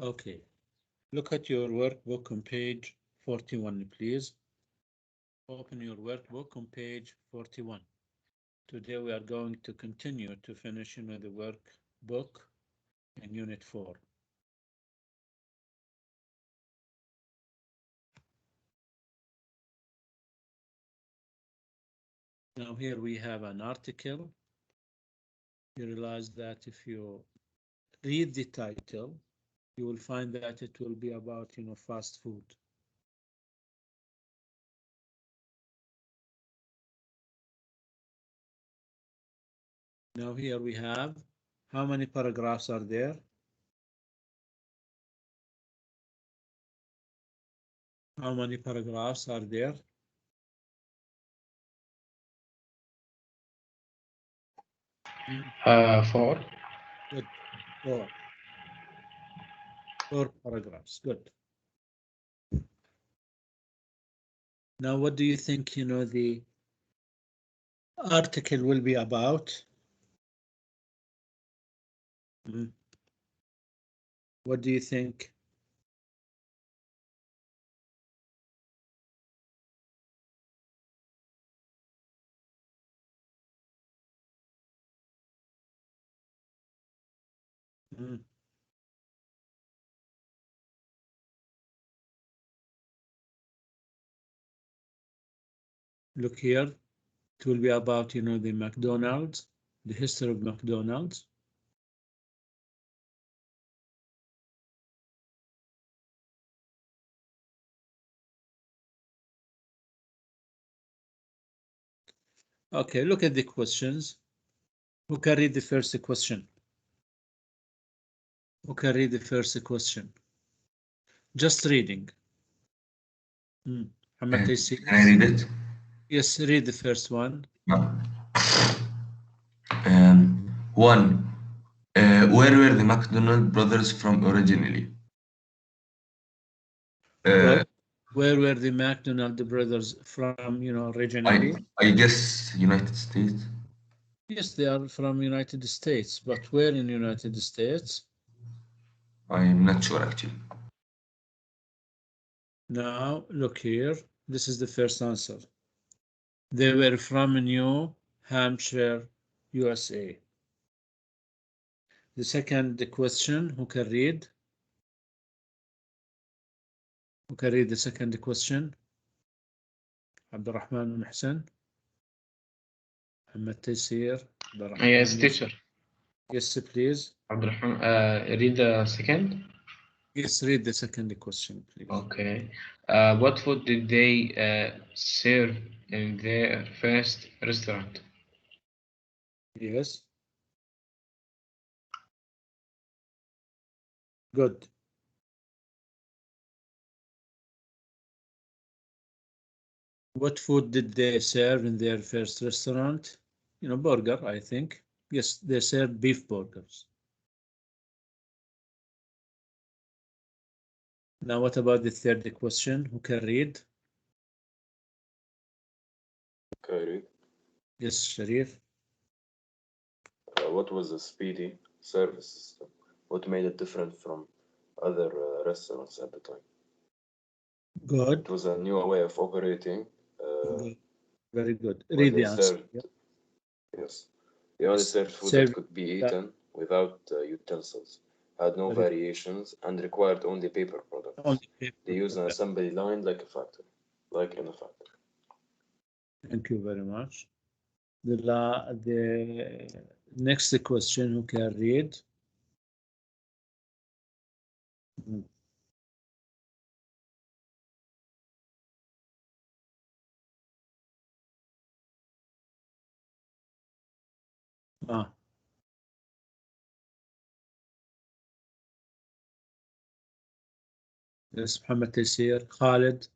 Okay. Look at your workbook on page 41, please. Open your workbook on page 41. Today we are going to continue to finish the workbook in Unit 4. Now here we have an article. You realize that if you read the title, you will find that it will be about, fast food. Now here we have, how many paragraphs are there? How many paragraphs are there? 4. Good. Four. 4 paragraphs. Good. Now, what do you think, the article will be about? What do you think? Look here. It will be about, the McDonald's, the history of McDonald's. Okay, look at the questions. Who can read the first question? Who can read the first question? Just reading. Can I read it? Yes, read the first one. No. 1. Where were the McDonald brothers from originally? Good. Where were the McDonald brothers from, originally? I guess United States. Yes, they are from United States, but where in United States? I'm not sure actually. Now, look here. This is the first answer. They were from New Hampshire, USA. The second question, who can read? Who can read the second question? Abdurrahman Mahsan? Ahmed Taysir? Yes, teacher. Yes, please. Abdurrahman, read the second. Yes, read the second question, please. Okay. What food did they serve in their first restaurant? Yes. Good. What food did they serve in their first restaurant? Burger, I think. Yes, they served beef burgers. Now, what about the third question? Who can read? Can I read? Yes, Sharif. What was the speedy service system? What made it different from other restaurants at the time? Good. It was a new way of operating. Good. Very good. Where Read they the answer. served, yes, they only served food that could be eaten without utensils, had no variations, and required only paper products. Only paper They used an assembly line like a factory, like in a factory. Thank you very much. The next question, who can read? Yes, Muhammad Taysir. Khalid.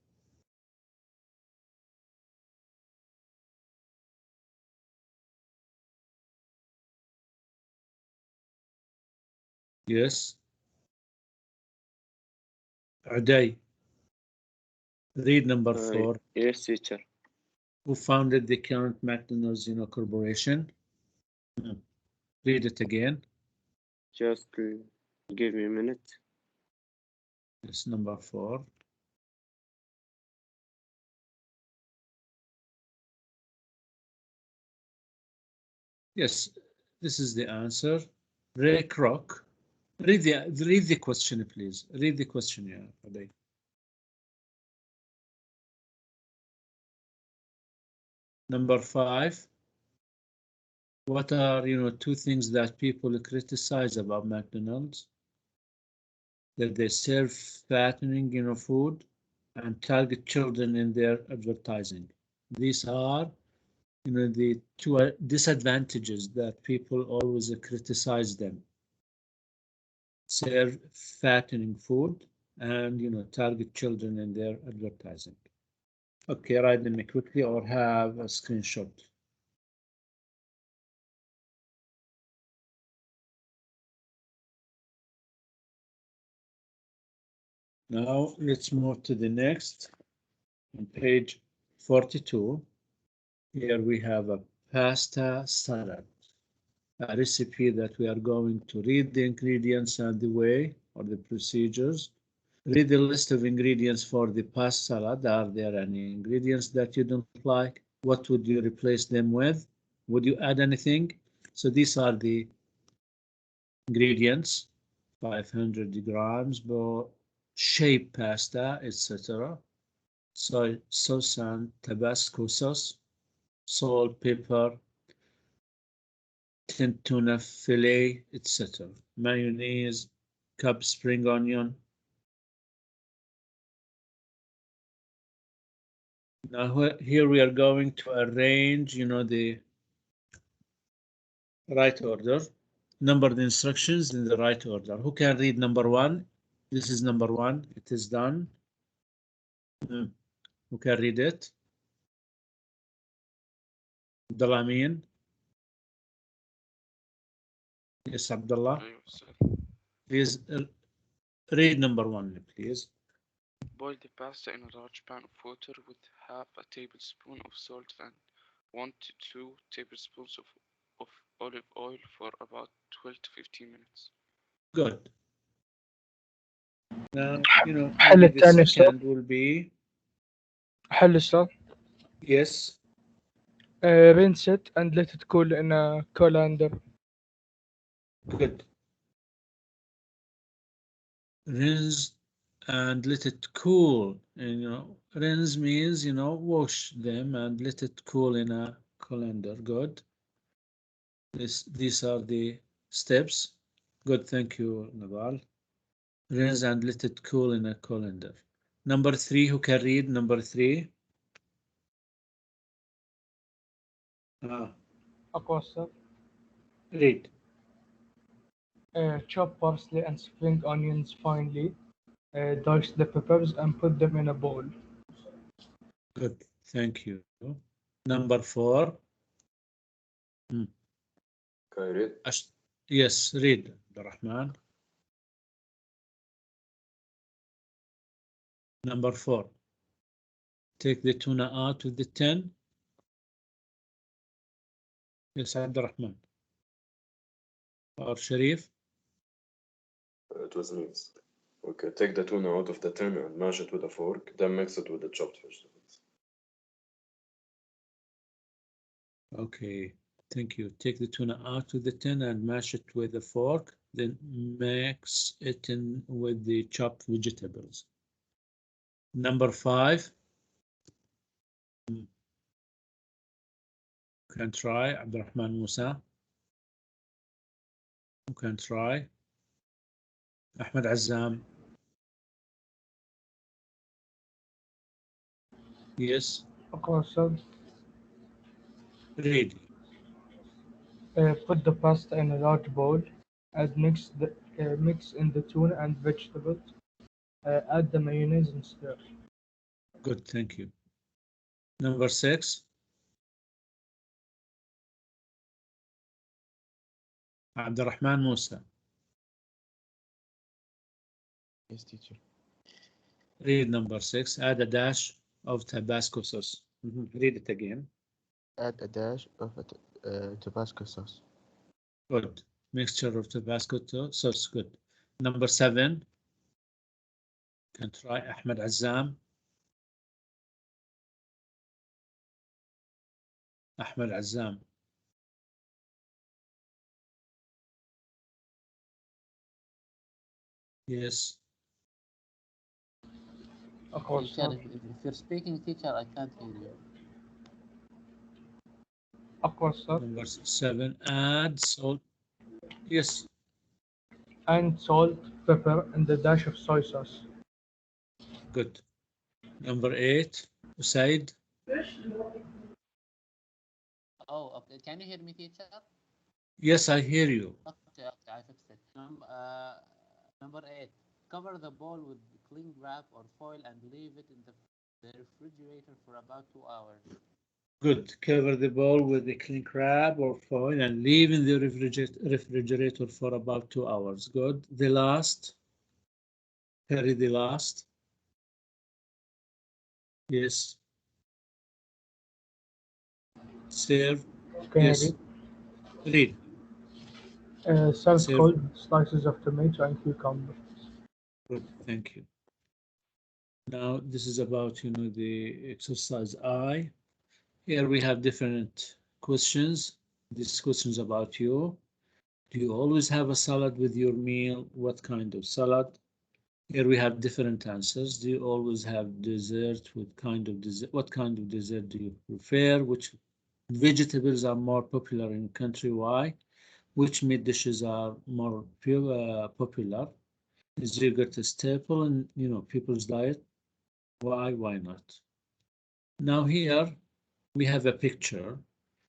Yes. Uday. Read number 4. Yes, teacher. Who founded the current McDonald's corporation? Read it again. Just give me a minute. Yes, number 4. Yes, this is the answer. Ray Kroc. Read the question, please. Read the question, yeah, Ade. Number 5. What are, two things that people criticize about McDonald's? That they serve fattening, food and target children in their advertising. These are, the two disadvantages that people always criticize them. Serve fattening food and, target children in their advertising. Okay, write them quickly or have a screenshot. Now let's move to the next. On page 42, here we have a pasta salad, a recipe that we are going to read the ingredients and the way or the procedures. Read the list of ingredients for the pasta salad. Are there any ingredients that you don't like? What would you replace them with? Would you add anything? So these are the ingredients: 500 grams of shape pasta, etc. Soy sauce and Tabasco sauce, salt, pepper, tinned tuna fillet, etc. Mayonnaise, cup spring onion. Now here we are going to arrange, the right order, number the instructions in the right order. Who can read number 1? This is number 1. It is done. Who can read it? Abdullah Amin. Yes, Abdullah. Please read number 1, please. Boil the pasta in a large pan of water with half a tablespoon of salt and 1 to 2 tablespoons of olive oil for about 12 to 15 minutes. Good. Now, حل maybe the الثاني أستاذ. second will be, حل أستاذ. yes, Rinse it and let it cool in a colander. good. Rinse and let it cool. And, rinse means, wash them and let it cool in a colander. Good. These are the steps. Good, thank you, Nawal. Rinse and let it cool in a colander. Number 3, who can read number 3? أقوى أستاذ. Read. Chop parsley and spring onions finely. Dice the peppers and put them in a bowl. Good, thank you. Number 4. Can I read? Yes, read, Rahman. Number 4. Take the tuna out of the tin. Yes, Abdurrahman. Or Sharif. It was needs. Okay, take the tuna out of the tin and mash it with a fork, then mix it with the chopped vegetables. Okay, thank you. Take the tuna out of the tin and mash it with a fork, then mix it in with the chopped vegetables. Number 5. Can try, Abdurrahman Musa. Who can try? Ahmed Azzam. Yes. أقوى أستاذ. Read. Put the pasta in a large bowl and mix in the tuna and vegetables. Add the mayonnaise and stir. Good, thank you. Number 6. Abdurrahman Musa. Yes, teacher. Read number 6. Add a dash of Tabasco sauce. Read it again. Add a dash of Tabasco sauce. Good. Mixture of Tabasco sauce. Good. Number 7. Can try Ahmed Azam. Ahmed Azam. Yes. Teacher, if you're speaking, teacher, I can't hear you. Aqua, sir. Number 7. Add salt. Yes. And salt, pepper, and a dash of soy sauce. Good. Number 8. Usaid. Oh, okay. Can you hear me, teacher? Yes, I hear you. Okay, okay, I fixed it. Number 8. Cover the bowl with cling wrap or foil and leave it in the refrigerator for about 2 hours. Good. Cover the bowl with a cling wrap or foil and leave in the refrigerator for about 2 hours. Good. The last. Harry, the last. Yes. Serve. Can Yes. Read. Serve Serve. cold slices of tomato and cucumber. Good. Thank you. Now this is about, the exercise I. Here we have different questions. This question is about you. Do you always have a salad with your meal? What kind of salad? Here we have different answers. Do you always have dessert? What kind of dessert do you prefer? Which vegetables are more popular in country? Why? Which meat dishes are more popular? Is yogurt a staple in people's diet? Why not? Now here we have a picture.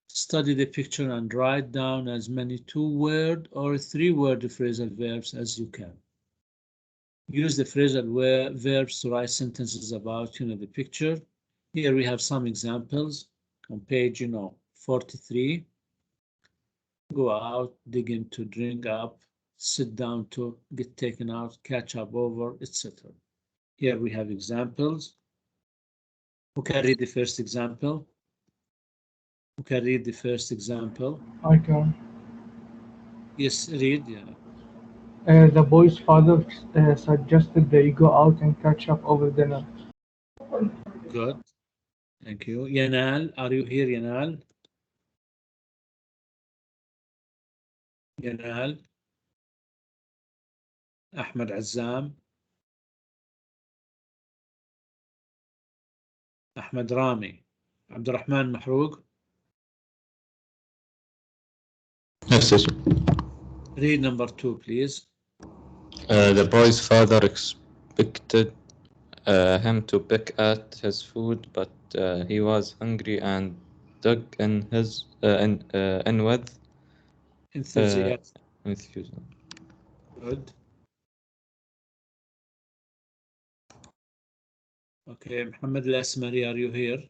Study the picture and write down as many 2-word or 3-word phrasal verbs as you can. Use the phrasal verbs to write sentences about the picture. Here we have some examples on page 43. Go out, dig in to drink up, sit down to, get taken out, catch up over, etc. Here we have examples. Who can read the first example? Who can read the first example? I can. Yes, read. Yeah. The boy's father suggested they go out and catch up over dinner. Good. Thank you. Yanal, are you here, Yanal? Yanal. Ahmed Azam. Ahmed Rami. Abdurrahman Mahroug. Yes, yes. Read number 2, please. The boy's father expected him to pick at his food, but he was hungry and dug in his in with Enthusiasm. enthusiasm. Good. Okay, Muhammad Al-Asmari, are you here?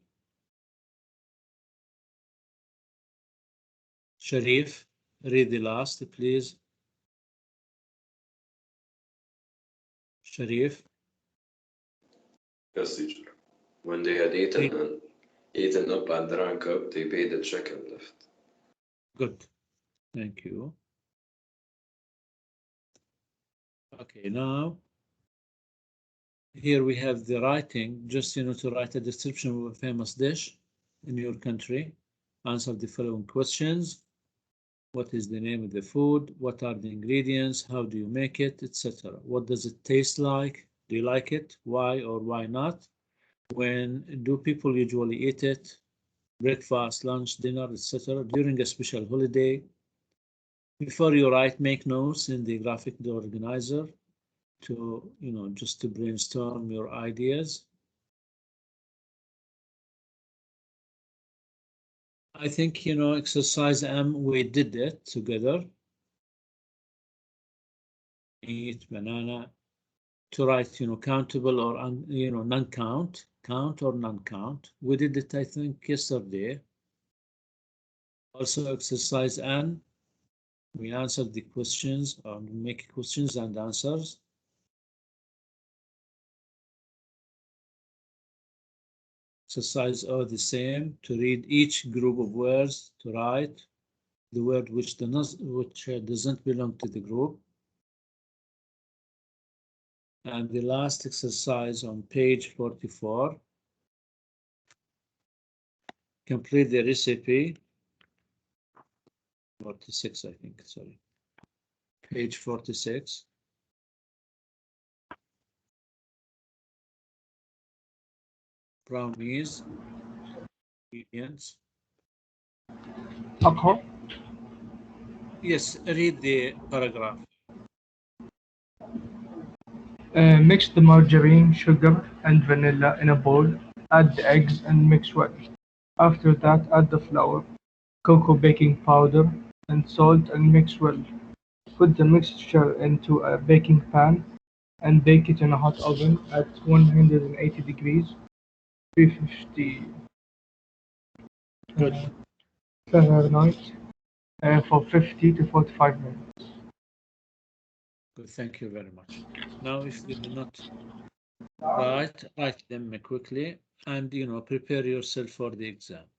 Sharif, read the last, please. Sharif. Yes, teacher. When they had eaten up and drank up, they paid the check and left. Good. Thank you. Okay, now here we have the writing, just to write a description of a famous dish in your country. Answer the following questions. What is the name of the food? What are the ingredients? How do you make it, etc.? What does it taste like? Do you like it? Why or why not? When do people usually eat it? Breakfast, lunch, dinner, etc. During a special holiday. Before you write, make notes in the graphic organizer to, just to brainstorm your ideas. I think, exercise M, we did it together. Eat banana. To write, countable or, non-count, count or non-count. We did it, I think, yesterday. Also, exercise N. We answered the questions or make questions and answers. Exercise O, the same, to read each group of words, to write the word which doesn't belong to the group. And the last exercise on page 44. Complete the recipe. 46, I think, sorry. Page 46. Brownies. Ingredients. أقرأ. Yes, read the paragraph. Mix the margarine, sugar, and vanilla in a bowl. Add the eggs and mix well. After that, add the flour, cocoa baking powder, and salt and mix well. Put the mixture into a baking pan and bake it in a hot oven at 180 degrees, 350 Good. Fahrenheit, for 50 to 45 minutes. Good. Thank you very much. Now, if you do not write them quickly, and prepare yourself for the exam.